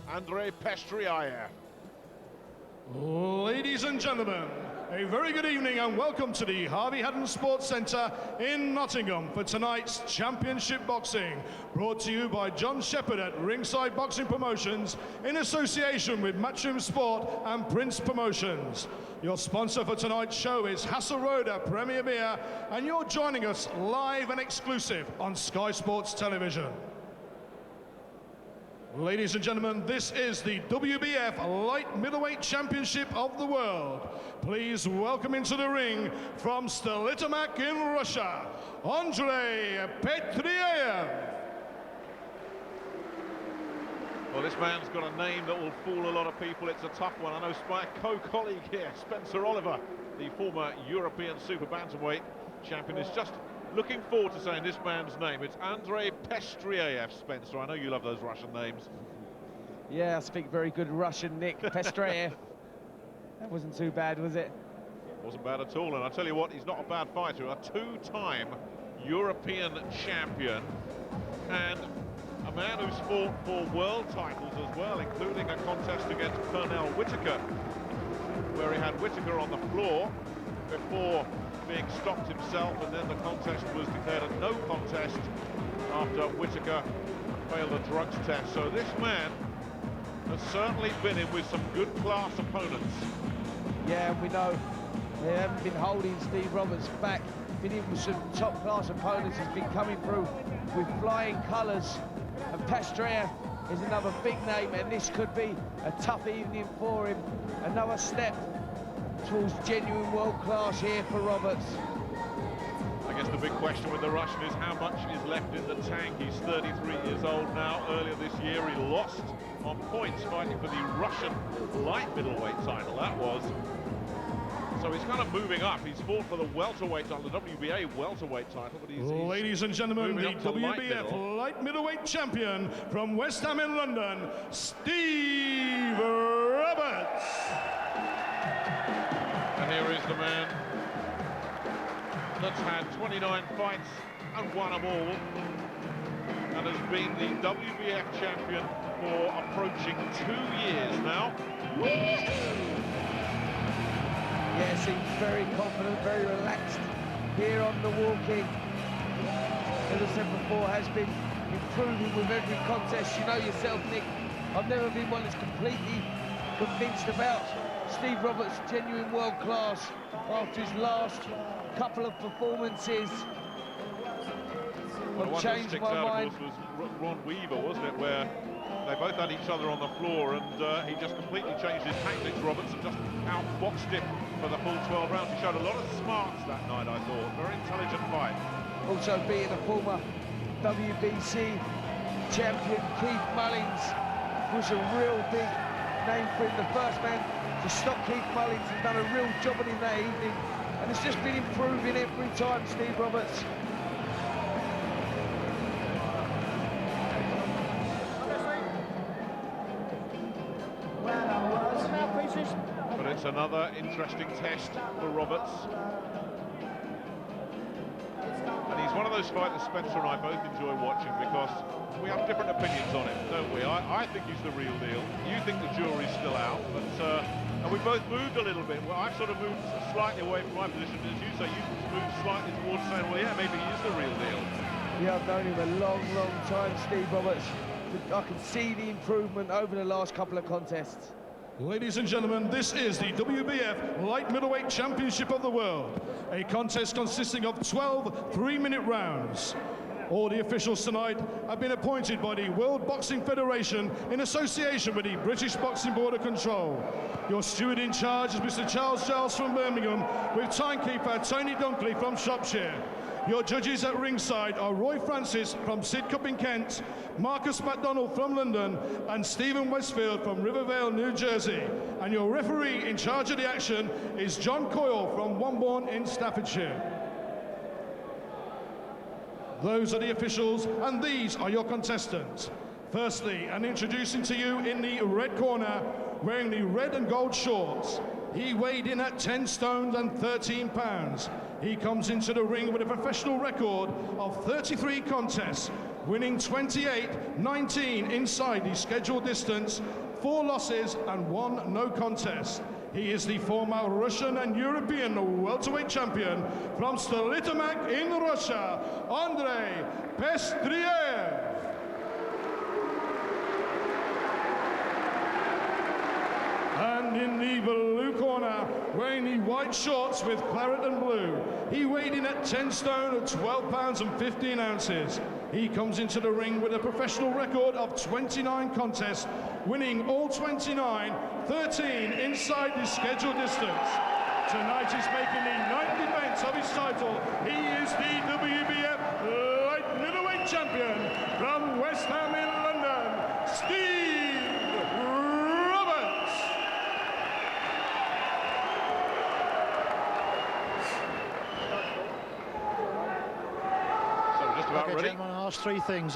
Andrei Pestriaev. Ladies and gentlemen, a very good evening and welcome to the Harvey Haddon Sports Centre in Nottingham for tonight's Championship Boxing, brought to you by John Shepherd at Ringside Boxing Promotions in association with Matchroom Sport and Prince Promotions. Your sponsor for tonight's show is Hasseröder Premier Beer, and you're joining us live and exclusive on Sky Sports Television. Ladies and gentlemen, this is the WBF Light Middleweight Championship of the World. Please welcome into the ring from Stolitomak in Russia, Andrei Pestriaev. Well, this man's got a name that will fool a lot of people. It's a tough one. I know my co-colleague here, Spencer Oliver, the former European Super Bantamweight champion, is just looking forward to saying this man's name. It's Andrei Pestriaev, Spencer. I know you love those Russian names. Yeah, I speak very good Russian, Nick. Pestriaev. That wasn't too bad, was it? Wasn't bad at all, and I tell you what, he's not a bad fighter. A two-time European champion, and a man who's fought for world titles as well, including a contest against Pernell Whitaker, where he had Whitaker on the floor before being stopped himself, and then the contest was declared a no contest after Whitaker failed a drugs test. So this man has certainly been in with some good class opponents. Yeah, we know they haven't been holding Steve Roberts back. Been in with some top class opponents. He's been coming through with flying colours, and Pestriaev is another big name, and this could be a tough evening for him. Another step towards genuine world class here for Roberts. I guess the big question with the Russian is how much is left in the tank. He's 33 years old now. Earlier this year he lost on points fighting for the Russian light middleweight title, that was. So he's kind of moving up. He's fought for the welterweight title, the WBA welterweight title, but he's Ladies and gentlemen, the WBF light middleweight champion from West Ham in London, Steve Roberts. And here is the man that's had 29 fights and won them all, and has been the WBF champion for approaching 2 years now. Yeah, seems very confident, very relaxed here on the walking. As I said before, has been improving with every contest. You know yourself, Nick, I've never been one that's completely convinced about Steve Roberts' genuine world class after his last couple of performances. I've changed my mind. Of course, was Ron Weaver, wasn't it, where they both had each other on the floor, and he just completely changed his tactics, Roberts, and just outboxed him for the full 12 rounds. He showed a lot of smarts that night, I thought. Very intelligent fight. Also beating the former WBC champion Keith Mullins was a real big name for him. The first man to stop Keith Mullins and done a real job on him that evening, and it's just been improving every time, Steve Roberts. But it's another interesting test for Roberts. And he's one of those fighters Spencer and I both enjoy watching, because we have different opinions on him, don't we? I think he's the real deal. You think the jury's still out, but and we both moved a little bit. Well, I've sort of moved slightly away from my position, as you say, you moved slightly towards saying, well, yeah, maybe he is the real deal. Yeah, I've known him a long, long time, Steve Roberts. I can see the improvement over the last couple of contests. Ladies and gentlemen, this is the WBF Light Middleweight Championship of the World, a contest consisting of 12 3-minute rounds. All the officials tonight have been appointed by the World Boxing Federation in association with the British Boxing Board of Control. Your steward in charge is Mr. Charles Giles from Birmingham, with timekeeper Tony Dunkley from Shropshire. Your judges at ringside are Roy Francis from Sidcup in Kent, Marcus MacDonald from London, and Stephen Westfield from Rivervale, New Jersey. And your referee in charge of the action is John Coyle from Wombourne in Staffordshire. Those are the officials, and these are your contestants. Firstly, and introducing to you in the red corner, wearing the red and gold shorts, he weighed in at 10 stones and 13 pounds. He comes into the ring with a professional record of 33 contests, winning 28-19 inside the scheduled distance, 4 losses and 1 no contest. He is the former Russian and European welterweight champion from Stolitomak in Russia, Andrei Pestriev. And in the blue corner, wearing the white shorts with claret and blue, he weighed in at 10 stone at 12 pounds and 15 ounces. He comes into the ring with a professional record of 29 contests, winning all 29, 13 inside the scheduled distance. Tonight he's making the 9th defense of his title. He is the WBF light middleweight champion from West Ham in London, Steve Roberts. So just about Okay, ready. gentlemen, I'll ask 3 things.